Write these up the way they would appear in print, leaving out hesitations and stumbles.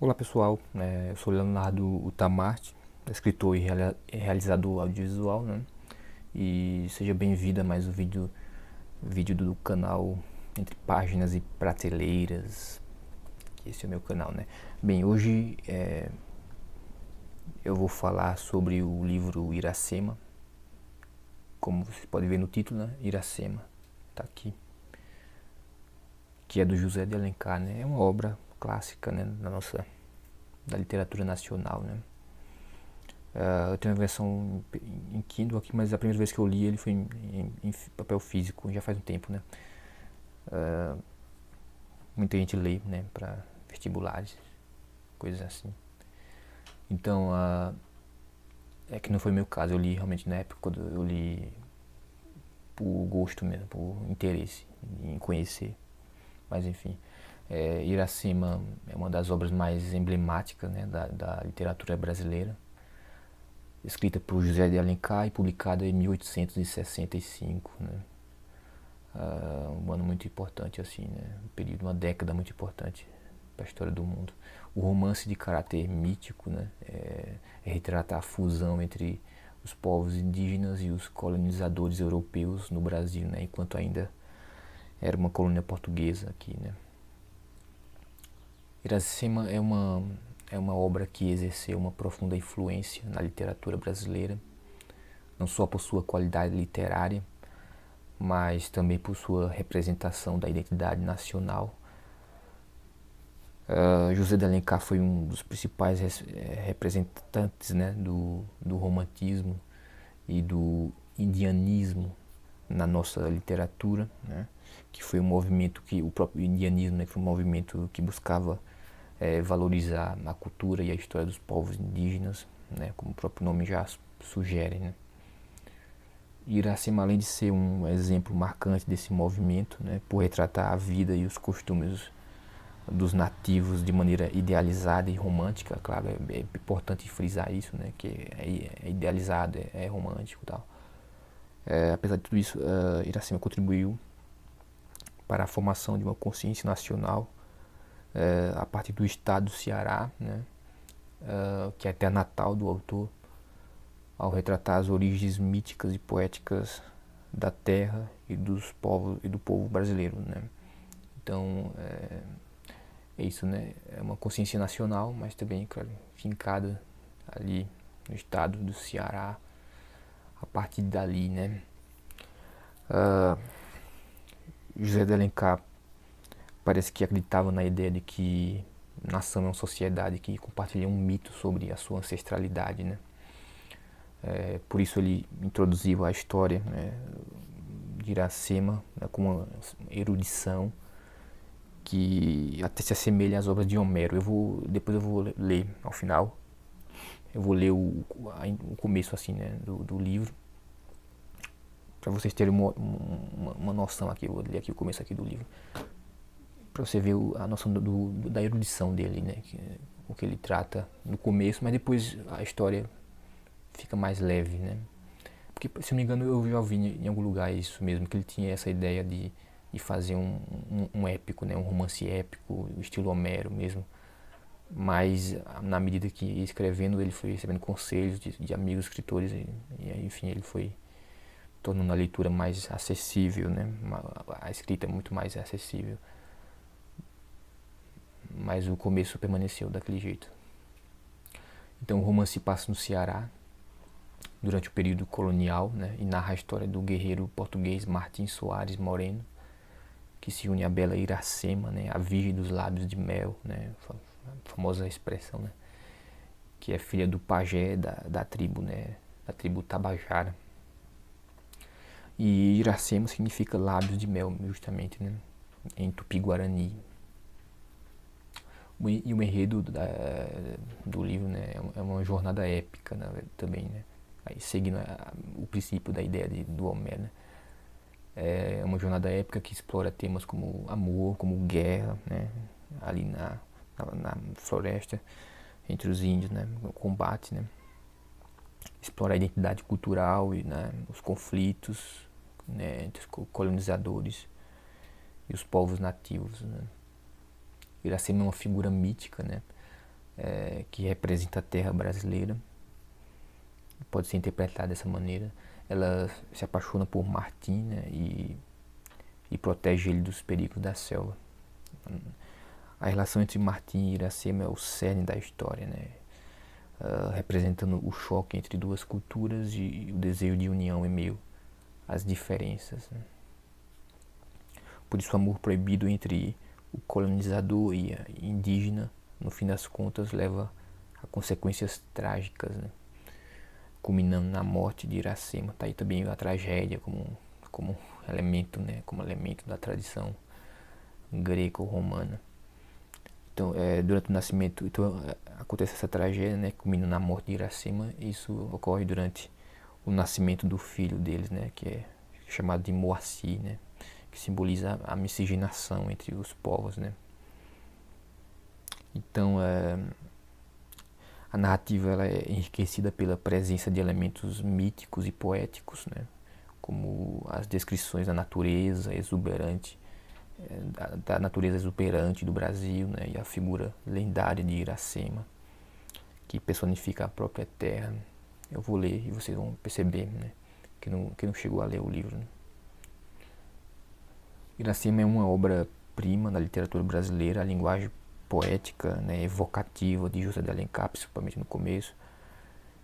Olá pessoal, eu sou Leonardo Utamarte, escritor e realizador audiovisual, né? E seja bem-vindo a mais um vídeo do canal Entre Páginas e Prateleiras. Esse é o meu canal, né? Bem, hoje eu vou falar sobre o livro Iracema. Como vocês podem ver no título, né? Iracema, tá aqui, que é do José de Alencar, né? É uma obra clássica, né? Da literatura nacional, né? Eu tenho uma versão em Kindle aqui, mas a primeira vez que eu li ele foi em papel físico, já faz um tempo, né? Muita gente lê, né, para vestibulares, coisas assim. Então, é que não foi meu caso, eu li realmente na época quando eu li por gosto mesmo, por interesse em conhecer. Mas enfim, Iracema é uma das obras mais emblemáticas, né, da literatura brasileira, escrita por José de Alencar e publicada em 1865, né? Um ano muito importante, assim, né? Um período, uma década muito importante para a história do mundo. O romance de caráter mítico, né? Retrata a fusão entre os povos indígenas e os colonizadores europeus no Brasil, né? Enquanto ainda era uma colônia portuguesa aqui, né? Iracema é uma obra que exerceu uma profunda influência na literatura brasileira, não só por sua qualidade literária, mas também por sua representação da identidade nacional. José de Alencar foi um dos principais representantes, né, do romantismo e do indianismo na nossa literatura, né, que foi um movimento que o próprio indianismo, né, foi um movimento que buscava valorizar a cultura e a história dos povos indígenas, né, como o próprio nome já sugere, né. Iracema, além de ser um exemplo marcante desse movimento, né, por retratar a vida e os costumes dos nativos de maneira idealizada e romântica, claro, é importante frisar isso, né, que é idealizado, é romântico e tal. Apesar de tudo isso, Iracema contribuiu para a formação de uma consciência nacional a partir do estado do Ceará, né, que é a terra natal do autor, ao retratar as origens míticas e poéticas da terra e do povo brasileiro, né. Então, é isso, né? É uma consciência nacional, mas também, claro, fincada ali no estado do Ceará, a partir dali, né? José de Alencar parece que acreditava na ideia de que nação é uma sociedade que compartilha um mito sobre a sua ancestralidade, né? Por isso ele introduziu a história, né, de Iracema, né, com uma erudição que até se assemelha às obras de Homero. Depois eu vou ler ao final. Eu vou ler o começo assim, né, do livro, para vocês terem uma noção aqui. Eu vou ler aqui o começo aqui do livro, para você ver a noção da erudição dele, né, o que ele trata no começo, mas depois a história fica mais leve, né? Porque, se não me engano, eu já ouvi em algum lugar isso mesmo, que ele tinha essa ideia de fazer um épico, né, um romance épico, estilo Homero mesmo. Mas na medida que ia escrevendo, ele foi recebendo conselhos de amigos escritores e enfim, ele foi tornando a leitura mais acessível, né? A escrita é muito mais acessível. Mas o começo permaneceu daquele jeito. Então o romance passa no Ceará durante o período colonial, né? E narra a história do guerreiro português Martim Soares Moreno, que se une à bela Iracema, né, a virgem dos lábios de mel, né, a famosa expressão, né, que é filha do pajé da tribo, né, da tribo Tabajara. E Iracema significa lábios de mel, justamente, né, em Tupi-Guarani. E o enredo do livro, né, é uma jornada épica, né, também, né, aí seguindo o princípio da ideia do Homero, né. É uma jornada épica que explora temas como amor, como guerra, né, ali na floresta entre os índios, né, o combate, né, explora a identidade cultural e, né, os conflitos, né, entre os colonizadores e os povos nativos, né. Iracema é uma figura mítica, né, que representa a terra brasileira, pode ser interpretada dessa maneira. Ela se apaixona por Martim, né, e protege ele dos perigos da selva. A relação entre Martim e Iracema é o cerne da história, né, representando o choque entre duas culturas e o desejo de união em meio às diferenças, né. Por isso o amor proibido entre o colonizador e a indígena, no fim das contas, leva a consequências trágicas, né, culminando na morte de Iracema. Está aí também a tragédia como elemento, né, como elemento da tradição greco-romana. Então, durante o nascimento, acontece essa tragédia, né, culminando na morte de Iracema. Isso ocorre durante o nascimento do filho deles, né, que é chamado de Moacir, né, que simboliza a miscigenação entre os povos, né. Então, a narrativa ela é enriquecida pela presença de elementos míticos e poéticos, né, como as descrições da natureza exuberante, da natureza exuberante do Brasil, né, e a figura lendária de Iracema, que personifica a própria terra. Eu vou ler e vocês vão perceber, né, que não chegou a ler o livro, né. Iracema é uma obra-prima da literatura brasileira. A linguagem poética, né, evocativa de José de Alencar, principalmente no começo,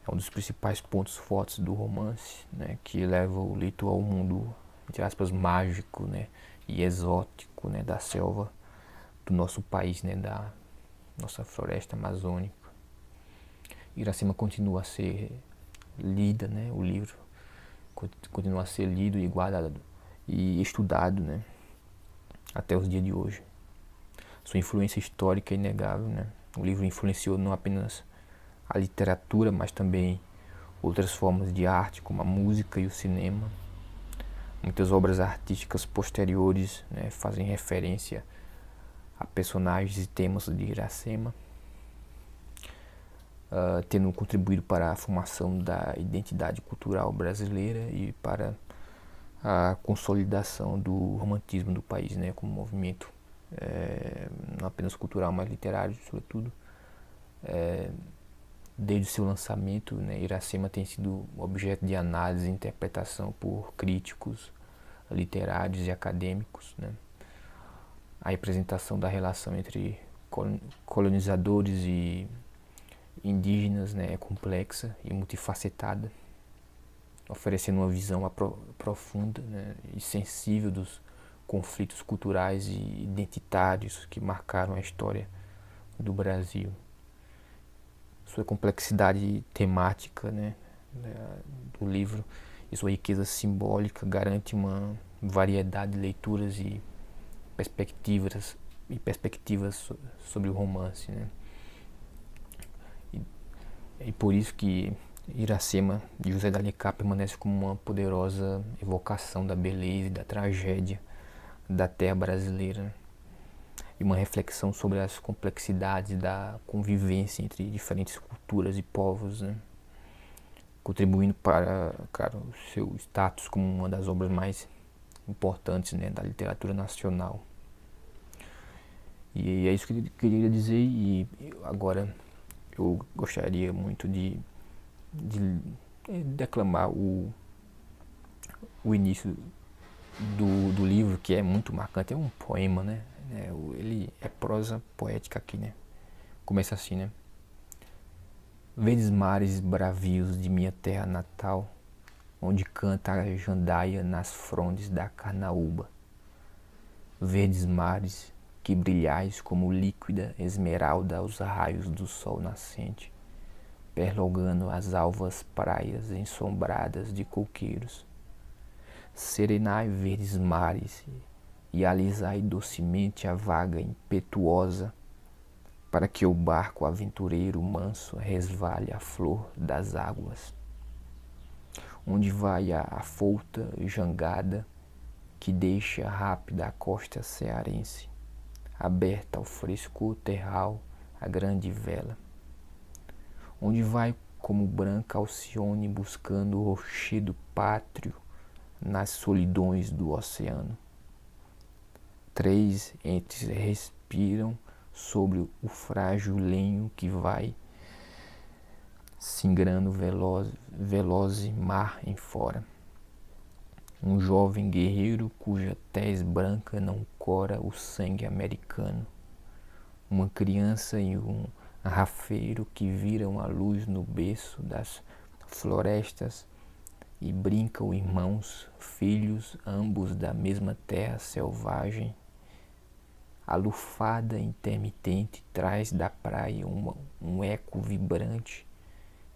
é um dos principais pontos fortes do romance, né, que leva o leitor ao mundo, entre aspas, mágico, né, e exótico, né, da selva do nosso país, né, da nossa floresta amazônica. Iracema continua a ser lida, né, o livro continua a ser lido e guardado e estudado, né, até os dias de hoje. Sua influência histórica é inegável, né? O livro influenciou não apenas a literatura, mas também outras formas de arte, como a música e o cinema. Muitas obras artísticas posteriores, né, fazem referência a personagens e temas de Iracema, tendo contribuído para a formação da identidade cultural brasileira e para a consolidação do romantismo do país, né, como movimento não apenas cultural, mas literário, sobretudo. Desde o seu lançamento, né, Iracema tem sido objeto de análise e interpretação por críticos literários e acadêmicos, né. A representação da relação entre colonizadores e indígenas, né, é complexa e multifacetada, oferecendo uma visão profunda, né, e sensível dos conflitos culturais e identitários que marcaram a história do Brasil. Sua complexidade temática, né, do livro e sua riqueza simbólica garante uma variedade de leituras e perspectivas sobre o romance, né. E por isso que Iracema de José de Alencar permanece como uma poderosa evocação da beleza e da tragédia da terra brasileira, e uma reflexão sobre as complexidades da convivência entre diferentes culturas e povos, né, contribuindo para, cara, o seu status como uma das obras mais importantes, né, da literatura nacional. E é isso que eu queria dizer. E agora eu gostaria muito de declamar o início do livro, que é muito marcante. É um poema, né? Ele é prosa poética aqui, né? Começa assim, né? Verdes mares bravios de minha terra natal, onde canta a jandaia nas frondes da carnaúba. Verdes mares que brilhais como líquida esmeralda aos raios do sol nascente, perlogando as alvas praias ensombradas de coqueiros. Serenai verdes mares e alisai docemente a vaga impetuosa, para que o barco aventureiro manso resvale a flor das águas. Onde vai a afouta jangada que deixa rápida a costa cearense, aberta ao frescor terral a grande vela. Onde vai como branca Alcione buscando o rochedo pátrio nas solidões do oceano. Três entes respiram sobre o frágil lenho que vai singrando veloz mar em fora. Um jovem guerreiro cuja tez branca não cora o sangue americano. Uma criança e um rafeiro que viram a luz no berço das florestas e brincam irmãos, filhos, ambos da mesma terra selvagem. A lufada intermitente traz da praia um eco vibrante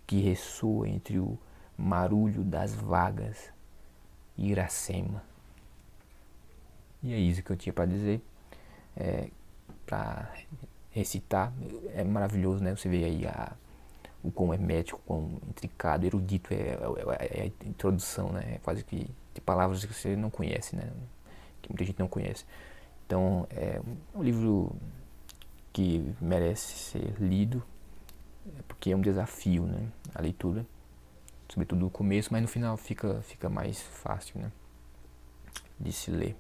que ressoa entre o marulho das vagas Iracema. E é isso que eu tinha para dizer, para recitar. É maravilhoso, né? Você vê aí o quão hermético, quão intricado, erudito é a introdução, né? É quase que de palavras que você não conhece, né? Que muita gente não conhece. Então é um livro que merece ser lido, porque é um desafio, né? A leitura, sobretudo no começo, mas no final fica mais fácil, né? De se ler.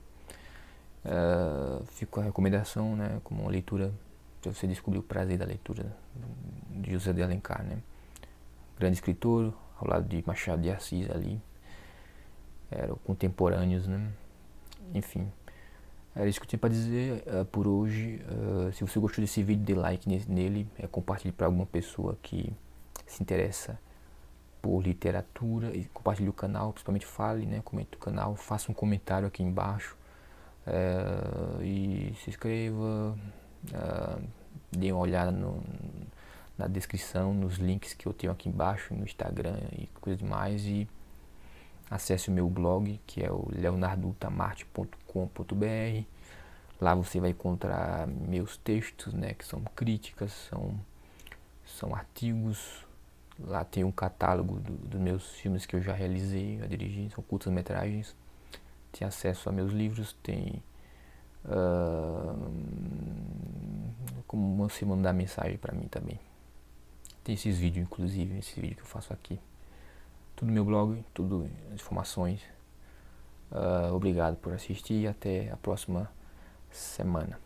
Fica a recomendação, né? Como uma leitura, para você descobrir o prazer da leitura de José de Alencar, né? Grande escritor, ao lado de Machado de Assis ali, eram contemporâneos, né? Enfim, era isso que eu tinha para dizer por hoje. Se você gostou desse vídeo, dê like nele, compartilhe para alguma pessoa que se interessa por literatura, e compartilhe o canal, principalmente fale, né? Comente o canal, faça um comentário aqui embaixo, e se inscreva, dê uma olhada na descrição, nos links que eu tenho aqui embaixo, no Instagram e coisa demais, e acesse o meu blog, que é o leonardultamarte.com.br. Lá você vai encontrar meus textos, né, que são críticas, são artigos. Lá tem um catálogo dos meus filmes que eu já realizei, já dirigi, são curtas-metragens. Tem acesso a meus livros, tem como você mandar mensagem para mim também. Tem esses vídeos, inclusive, esse vídeo que eu faço aqui. Tudo no meu blog, tudo informações. Obrigado por assistir e até a próxima semana.